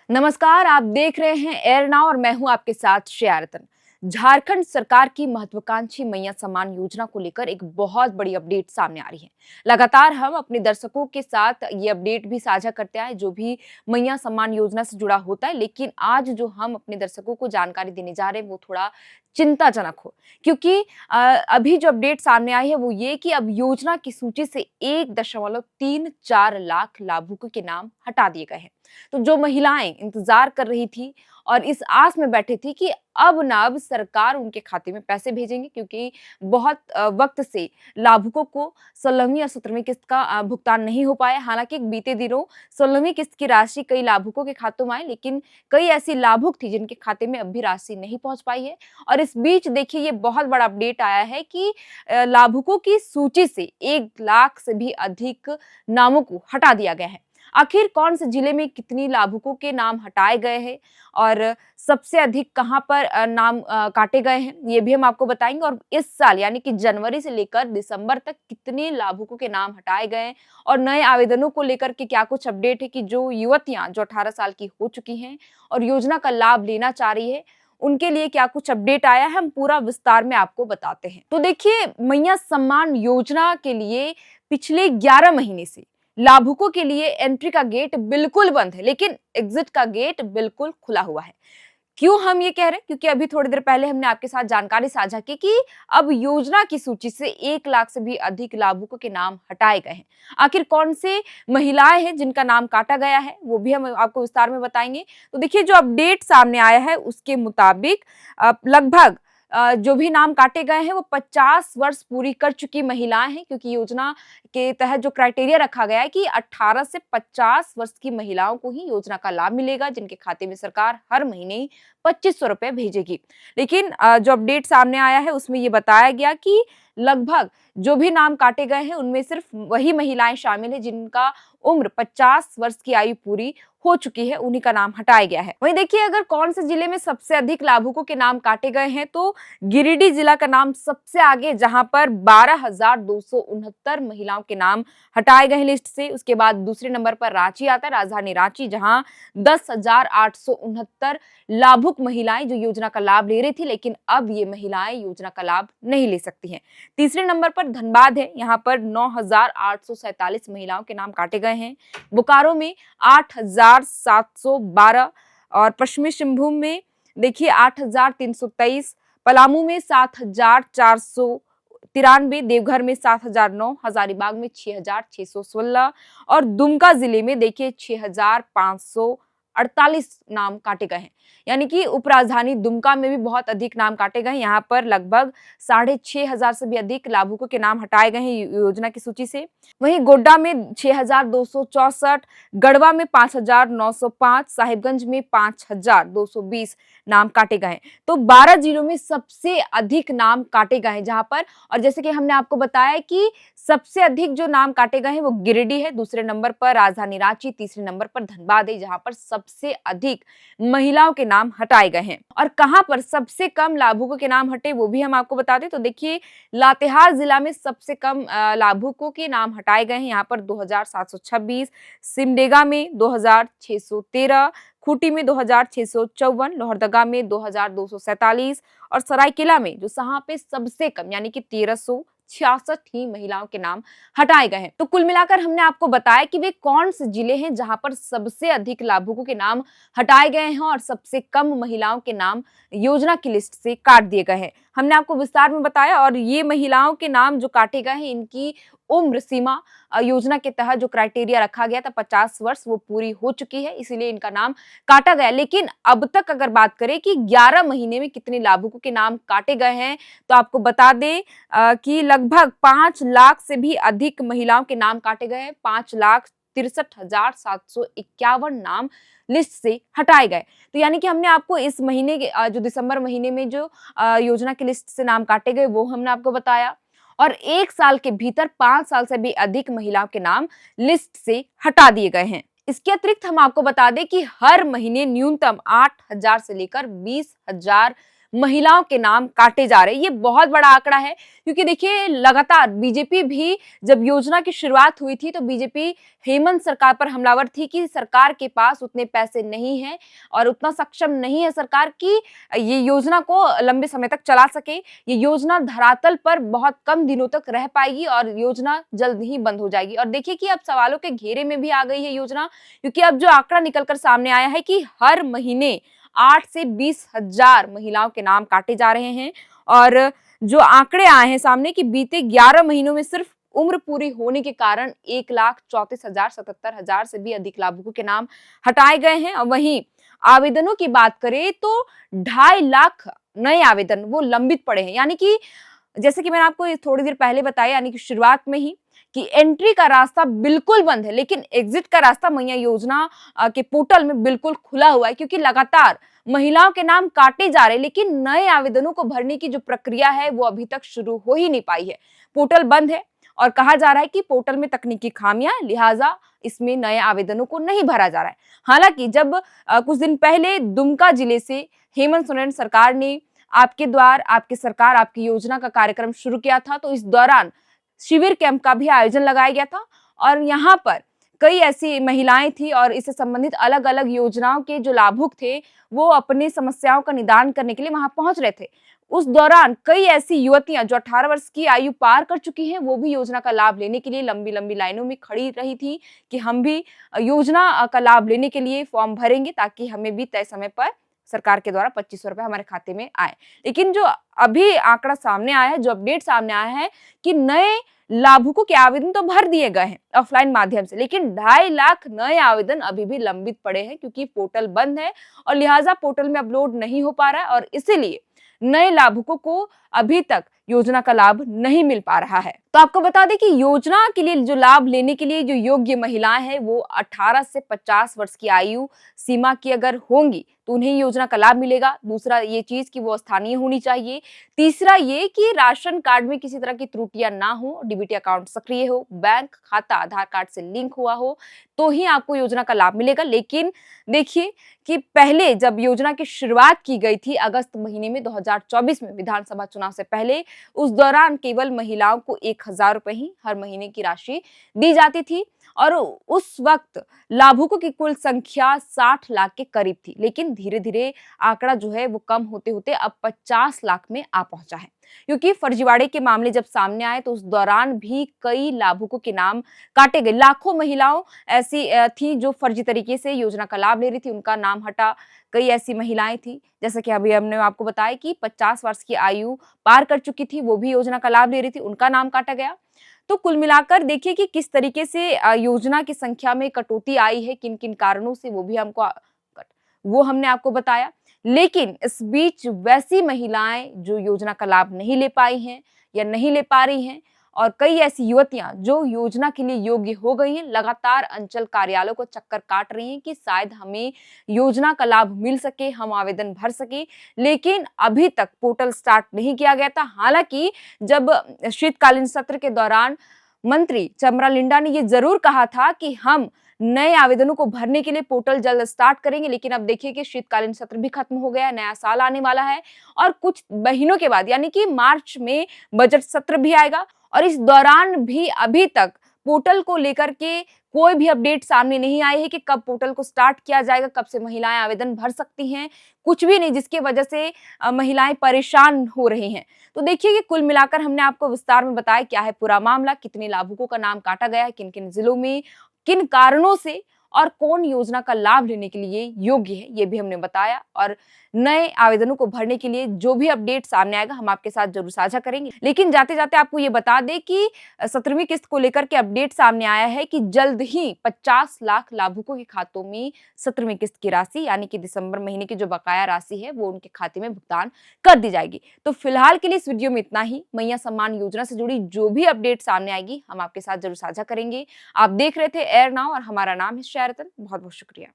नमस्कार, आप देख रहे हैं एयर नाउ और मैं हूं आपके साथ श्रेया रतन। झारखंड सरकार की महत्वाकांक्षी मैया सम्मान योजना को लेकर एक बहुत बड़ी अपडेट सामने आ रही है। लगातार हम अपने दर्शकों के साथ ये अपडेट भी साझा करते हैं जो भी मैया सम्मान योजना से जुड़ा होता है, लेकिन आज जो हम अपने दर्शकों को जानकारी देने जा रहे हैं वो थोड़ा चिंताजनक हो, क्योंकि अभी जो अपडेट सामने आई है वो ये कि अब योजना की सूची से 1.34 लाख लाभुकों के नाम हटा दिए गए हैं। तो जो महिलाएं इंतजार कर रही थी और इस आस में बैठी थी कि अब ना अब सरकार उनके खाते में पैसे भेजेंगे, क्योंकि बहुत वक्त से लाभुकों को 16वीं और 17वीं किस्त का भुगतान नहीं हो पाया। हालांकि बीते दिनों 16वीं किस्त की राशि कई लाभुकों के खातों में आई, लेकिन कई ऐसी लाभुक थी जिनके खाते में अब भी राशि नहीं पहुंच पाई है। और इस बीच देखिए ये बहुत बड़ा अपडेट आया है कि लाभुकों की सूची से 1 लाख से भी अधिक नामों को हटा दिया गया है। आखिर कौन से जिले में कितनी लाभुकों के नाम हटाए गए हैं और सबसे अधिक कहां पर नाम काटे गए हैं, ये भी हम आपको बताएंगे। और इस साल यानी कि जनवरी से लेकर दिसंबर तक कितने लाभुकों के नाम हटाए गए हैं और नए आवेदनों को लेकर के क्या कुछ अपडेट है कि जो युवतियां जो 18 साल की हो चुकी हैं और योजना का लाभ लेना चाह रही है उनके लिए क्या कुछ अपडेट आया है, हम पूरा विस्तार में आपको बताते हैं। तो देखिए, मैया सम्मान योजना के लिए पिछले 11 महीने से लाभुकों के लिए एंट्री का गेट बिल्कुल बंद है, लेकिन एग्जिट का गेट बिल्कुल खुला हुआ है। क्यों हम ये कह रहे हैं? क्योंकि अभी थोड़ी देर पहले हमने आपके साथ जानकारी साझा की कि अब योजना की सूची से 1 लाख से भी अधिक लाभुकों के नाम हटाए गए हैं। आखिर कौन से महिलाएं हैं जिनका नाम काटा गया है, वो भी हम आपको विस्तार में बताएंगे। तो देखिए, जो अपडेट सामने आया है उसके मुताबिक लगभग जो भी नाम काटे गए हैं वो 50 वर्ष पूरी कर चुकी महिलाएं हैं, क्योंकि योजना के तहत जो क्राइटेरिया रखा गया है कि 18 से 50 वर्ष की महिलाओं को ही योजना का लाभ मिलेगा, जिनके खाते में सरकार हर महीने 2500 रुपए भेजेगी। लेकिन जो अपडेट सामने आया है उसमें ये बताया गया कि लगभग जो भी नाम काटे गए हैं उनमें सिर्फ वही महिलाएं शामिल है जिनका उम्र 50 वर्ष की आयु पूरी हो चुकी है, उन्हीं का नाम हटाया गया है। वहीं देखिए, अगर कौन से जिले में सबसे अधिक लाभुकों के नाम काटे गए हैं तो गिरिडीह जिला का नाम सबसे आगे, जहां पर 12,269 महिलाओं के नाम हटाए गए लिस्ट से। उसके बाद दूसरे नंबर पर रांची आता है, राजधानी रांची, जहां 10,869 लाभुक महिलाएं जो योजना का लाभ ले रही थी, लेकिन अब ये महिलाएं योजना का लाभ नहीं ले सकती हैं। तीसरे नंबर पर धनबाद है, यहाँ पर 9,847 महिलाओं के नाम काटे गए हैं। बोकारो में 8,712 और पश्चिमी सिंहभूम में देखिए 8,323, पलामू में 7,493, देवघर में 7,009, हजारीबाग में 6,616 और दुमका जिले में देखिए 6,548 नाम काटे गए हैं। यानी कि उपराजधानी दुमका में भी बहुत अधिक नाम काटे गए हैं। यहाँ पर लगभग 6,500 से भी अधिक लाभुकों के नाम हटाए गए हैं योजना की सूची से। वहीं गोड्डा में 6,264, गढ़वा में 5,905, साहिबगंज में 5,220 नाम काटे गए हैं। तो 12 जिलों में सबसे अधिक नाम काटे गए हैं जहां पर, और जैसे कि हमने आपको बताया कि सबसे अधिक जो नाम काटे गए हैं वो गिरिडीह है, दूसरे नंबर पर राजधानी रांची, तीसरे नंबर पर धनबाद है, जहां पर सबसे अधिक महिलाओं के नाम हटाए गए हैं। और कहां पर सबसे कम लाभुकों के नाम हटे वो भी हम आपको बता दें। तो देखिए, लातेहार जिला में सबसे कम लाभुकों के नाम हटाए गए हैं, यहाँ पर 2,726, सिमडेगा में 2,613, खूंटी में 2,654, लोहरदगा में 2,247 और सरायकेला में जो जहां पे सबसे कम यानी कि 1,366 ही महिलाओं के नाम हटाए गए हैं। तो कुल मिलाकर हमने आपको बताया कि वे कौन से जिले हैं जहां पर सबसे अधिक लाभुकों के नाम हटाए गए हैं और सबसे कम महिलाओं के नाम योजना की लिस्ट से काट दिए गए हैं। हमने आपको विस्तार में बताया, और ये महिलाओं के नाम जो काटे गए हैं इनकी उम्र सीमा योजना के तहत जो क्राइटेरिया रखा गया था 50 वर्ष वो पूरी हो चुकी है, इसीलिए इनका नाम काटा गया। लेकिन अब तक अगर बात करें कि 11 महीने में कितने लाभुकों के नाम काटे गए हैं, तो आपको बता दें कि लगभग 5 लाख से भी अधिक महिलाओं के नाम काटे गए हैं। 5,63,751 नाम लिस्ट से हटाए गए। तो यानी कि हमने आपको इस महीने के जो दिसंबर महीने में जो योजना की लिस्ट से नाम काटे गए वो हमने आपको बताया, और 1 साल के भीतर 5 साल से भी अधिक महिलाओं के नाम लिस्ट से हटा दिए गए हैं। इसके अतिरिक्त हम आपको बता दें कि हर महीने न्यूनतम 8,000 से लेकर 20,000 महिलाओं के नाम काटे जा रहे हैं। ये बहुत बड़ा आंकड़ा है, क्योंकि देखिए लगातार बीजेपी भी जब योजना की शुरुआत हुई थी तो बीजेपी हेमंत सरकार पर हमलावर थी कि सरकार के पास उतने पैसे नहीं हैं और उतना सक्षम नहीं है सरकार की ये योजना को लंबे समय तक चला सके। ये योजना धरातल पर बहुत कम दिनों तक रह पाएगी और योजना जल्द ही बंद हो जाएगी। और देखिए कि अब सवालों के घेरे में भी आ गई है योजना, क्योंकि अब जो आंकड़ा निकलकर सामने आया है कि हर महीने 8 से 20,000 महिलाओं के नाम काटे जा रहे हैं। और जो आंकड़े आए हैं सामने कि बीते 11 महीनों में सिर्फ उम्र पूरी होने के कारण 1,34,77,000 से भी अधिक लाभुकों के नाम हटाए गए हैं। और वहीं आवेदनों की बात करें तो 2.5 लाख नए आवेदन वो लंबित पड़े हैं। यानी कि जैसे कि मैंने आपको थोड़ी देर पहले बताया, यानी कि शुरुआत में ही, कि एंट्री का रास्ता बिल्कुल बंद है, लेकिन एग्जिट का रास्ता मैया योजना के पोर्टल में बिल्कुल खुला हुआ है, क्योंकि लगातार महिलाओं के नाम काटे जा रहे हैं, लेकिन नए आवेदनों को भरने की जो प्रक्रिया है वो अभी तक शुरू हो ही नहीं पाई है। पोर्टल बंद है और कहा जा रहा है कि पोर्टल में तकनीकी खामियां, लिहाजा इसमें नए आवेदनों को नहीं भरा जा रहा है। हालांकि जब कुछ दिन पहले दुमका जिले से हेमंत सोरेन सरकार ने आपके द्वार आपकी सरकार आपकी योजना का कार्यक्रम शुरू किया था, तो इस दौरान शिविर कैंप का भी आयोजन लगाया गया था और यहाँ पर कई ऐसी महिलाएं थी और इससे संबंधित अलग अलग योजनाओं के जो लाभुक थे वो अपनी समस्याओं का निदान करने के लिए वहां पहुंच रहे थे। उस दौरान कई ऐसी युवतियां जो 18 वर्ष की आयु पार कर चुकी हैं वो भी योजना का लाभ लेने के लिए लंबी लंबी लाइनों में खड़ी रही थी कि हम भी योजना का लाभ लेने के लिए फॉर्म भरेंगे ताकि हमें भी तय समय पर सरकार के द्वारा 2500 रुपए हमारे खाते में आए। लेकिन जो अभी आंकड़ा सामने आया है, जो अपडेट सामने आया है कि नए लाभुकों के आवेदन तो भर दिए गए हैं ऑफलाइन माध्यम से, लेकिन 2.5 लाख नए आवेदन अभी भी लंबित पड़े हैं, क्योंकि पोर्टल बंद है और लिहाजा पोर्टल में अपलोड नहीं हो पा रहा है और इसीलिए नए लाभुकों को अभी तक योजना का लाभ नहीं मिल पा रहा है। तो आपको बता दें कि योजना के लिए जो लाभ लेने के लिए जो योग्य महिलाएं हैं वो 18 से 50 वर्ष की आयु सीमा की अगर होंगी तो उन्हें योजना का लाभ मिलेगा। दूसरा ये चीज कि वो स्थानीय होनी चाहिए। तीसरा ये कि राशन कार्ड में किसी तरह की त्रुटियां ना हो, डीबीटी अकाउंट सक्रिय हो, बैंक खाता आधार कार्ड से लिंक हुआ हो, तो ही आपको योजना का लाभ मिलेगा। लेकिन देखिए कि पहले जब योजना की शुरुआत की गई थी अगस्त महीने में 2024 में विधानसभा चुनाव से पहले, उस दौरान केवल महिलाओं को 1,000 रुपए ही हर महीने की राशि दी जाती थी और उस वक्त लाभुकों की कुल संख्या 60 लाख के करीब थी। लेकिन धीरे धीरे आंकड़ा जो है वो कम होते होते अब 50 लाख में आ पहुंचा है, क्योंकि फर्जीवाड़े के मामले जब सामने आए तो उस दौरान भी कई लाभुकों के नाम काटे गए। लाखों महिलाओं ऐसी थी जो फर्जी तरीके से योजना का लाभ ले रही थी, उनका नाम हटा। कई ऐसी महिलाएं थी जैसा कि अभी हमने आपको बताया कि 50 वर्ष की आयु पार कर चुकी थी, वो भी योजना का लाभ ले रही थी, उनका नाम काटा गया। तो कुल मिलाकर देखिए कि किस तरीके से योजना की संख्या में कटौती आई है, किन किन कारणों से वो हमने आपको बताया। लेकिन इस बीच वैसी महिलाएं जो योजना का लाभ नहीं ले पाई हैं या नहीं ले पा रही हैं और कई ऐसी युवतियां जो योजना के लिए योग्य हो गई हैं, लगातार अंचल कार्यालयों को चक्कर काट रही हैं कि शायद हमें योजना का लाभ मिल सके, हम आवेदन भर सके। लेकिन अभी तक पोर्टल स्टार्ट नहीं किया गया था। हालांकि जब शीतकालीन सत्र के दौरान मंत्री चमरा लिंडा ने ये जरूर कहा था कि हम नए आवेदनों को भरने के लिए पोर्टल जल्द स्टार्ट करेंगे, लेकिन अब देखिए कि शीतकालीन सत्र भी खत्म हो गया है, नया साल आने वाला है और कुछ महीनों के बाद यानी कि मार्च में बजट सत्र भी आएगा और इस दौरान भी अभी तक पोर्टल को लेकर के कोई भी अपडेट सामने नहीं आई है कि कब पोर्टल को स्टार्ट किया जाएगा, कब से महिलाएं आवेदन भर सकती हैं, कुछ भी नहीं, जिसकी वजह से महिलाएं परेशान हो रही हैं। तो देखिए कि कुल मिलाकर हमने आपको विस्तार में बताया क्या है पूरा मामला, कितने लाभुकों का नाम काटा गया है, किन किन जिलों में, किन कारणों से और कौन योजना का लाभ लेने के लिए योग्य है, ये भी हमने बताया। और नए आवेदनों को भरने के लिए जो भी अपडेट सामने आएगा हम आपके साथ जरूर साझा करेंगे। लेकिन जाते जाते आपको ये बता दें कि 17वीं किस्त को लेकर के अपडेट सामने आया है कि जल्द ही 50 लाख लाभुकों के खातों में 17वीं किस्त की राशि यानी कि दिसंबर महीने की जो बकाया राशि है वो उनके खाते में भुगतान कर दी जाएगी। तो फिलहाल के लिए इस वीडियो में इतना ही। मैया सम्मान योजना से जुड़ी जो भी अपडेट सामने आएगी हम आपके साथ जरूर साझा करेंगे। आप देख रहे थे एयर नाउ और हमारा नाम है शेरतन। बहुत बहुत शुक्रिया।